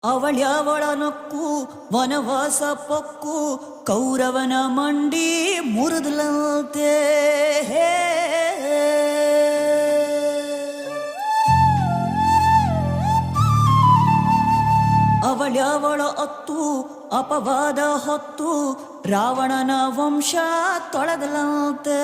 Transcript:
ಅವಳ್ಯಾವಳ ನಕ್ಕು ವನವಾಸ ಪಕ್ಕು ಕೌರವನ ಮಂಡಿ ಮುರಿದಲಂತೆ. ಅವಳ್ಯಾವಳ ಅತ್ತು ಅಪವಾದ ಹೊತ್ತು ರಾವಣನ ವಂಶ ತೊಳೆದಲಂತೆ.